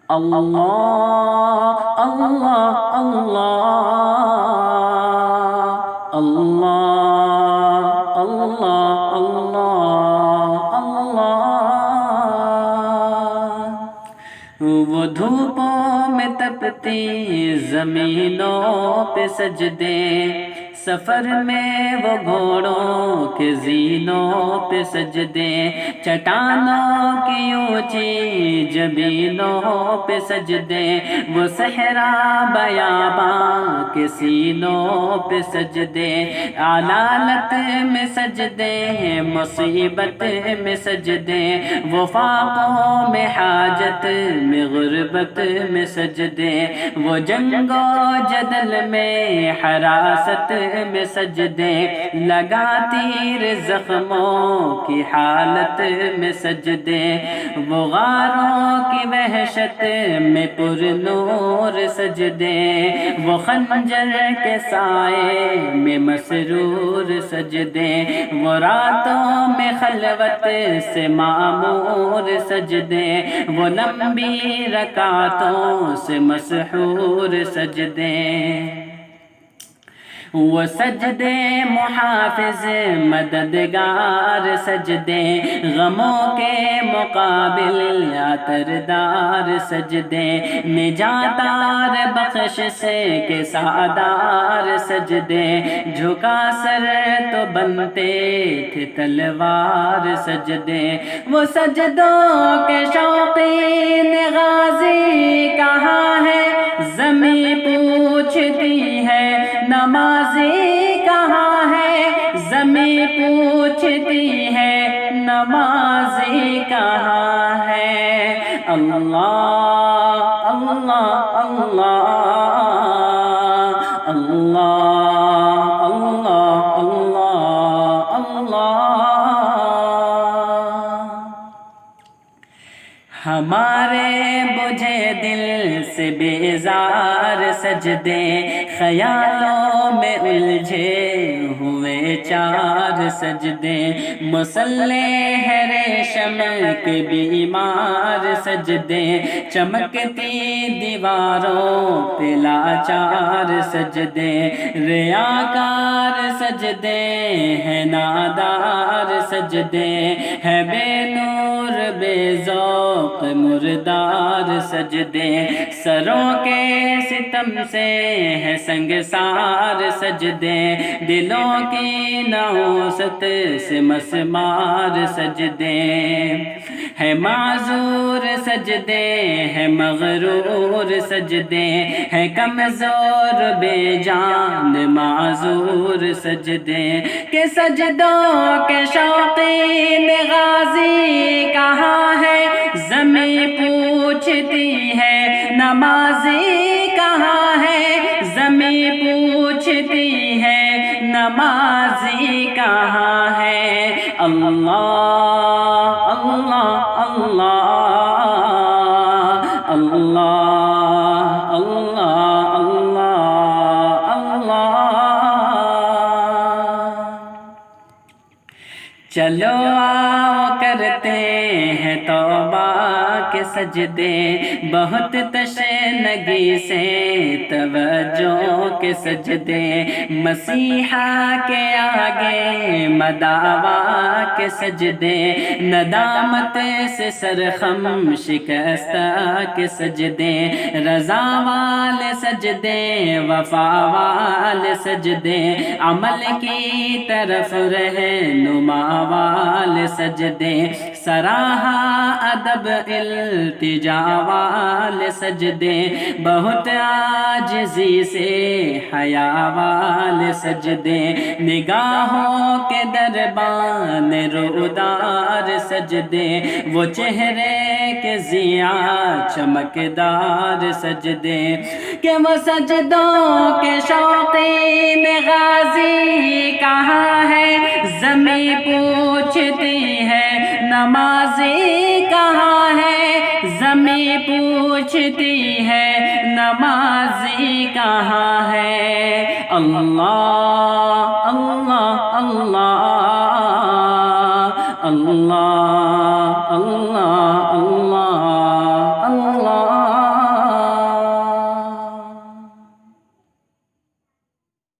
اللہ اللہ اللہ اللہ اللہ اللہ اللہ۔ وہ دھوپوں میں تپتی زمینوں پہ سجدے، سفر میں وہ گھوڑوں کے زینوں پہ سجدے، چٹانوں کی اونچی جبینوں پہ سجدے، وہ صحرا بیاباں کے سینوں پہ سجدے، علالت میں سجدے مصیبت میں سجدے، وہ فاقوں میں حاجت میں غربت میں سجدے، وہ جنگ و جدل میں حراست میں سجدے، لگا تیر زخموں کی حالت میں سجدے، وہ غاروں کی وحشت میں پر نور سجدے، وہ خنجر کے سائے میں مسرور سجدے، وہ راتوں میں خلوت سے معمور سجدے، وہ لمبی رکعتوں سے مسحور سجدے، وہ سجدے محافظ مددگار سجدے، غموں کے مقابل عطردار سجدے، نجاتار بخش سے کے سعدار سجدے، جھکا سر تو بنتے تھے تلوار سجدے، وہ سجدوں کے شوقین غازی کہاں ہے، زمیں پوچھتی ہے نمازی کہاں ہے، زمیں پوچھتی ہے نمازی کہاں ہے، اللہ اللہ اللہ اللہ اللہ اللہ اللہ۔ ہمارے بجھے دل سے بیزار سجدے، خیالوں میں الجھے ہوئے چار سجدے، مسلح ریشم کے بیمار سجدے، چمکتی دیواروں پہ لاچار سجدے، ریاکار سجدے ہیں نادار سجدے، ہے بے نور بے ذوق مردار سجدے، سروں کے ستم سے ہے سنگسار سجدے، دلوں کی نحوست سے مسمار سجدے، ہے معذور سجدے ہے مغرور سجدے، ہے کمزور بے جان معذور سجدے، کہ سجدوں کے شوقین غازی کہاں ہے، زمیں پوچھتی ہے نمازی کہاں ہے، زمیں پوچھتی ہے نمازی کہاں ہے، اللہ اللہ اللہ اللہ اللہ اللہ اللہ۔ چلو آؤ کرتے ہیں توبہ کے سجدے، بہت تشنگی سے توجہ کے سجدے، مسیحا کے آگے مداوا کے سجدے، ندامت سے سرخم شکستہ کے سجدے، رضا والے سجدے وفا والے سجدے، عمل کی طرف رہنما والے سجدے، سراہا ادب التجا والے سجدے، بہت عاجزی سے حیا والے سجدے، نگاہوں کے دربان رودار سجدے، وہ چہرے کے ضیاء چمکدار سجدے، کہ وہ سجدوں کے شوقین غازی کہاں ہے، زمیں پوچھتی ہے نمازی کہاں ہے، زمیں پوچھتی ہے نمازی کہاں ہے، اللہ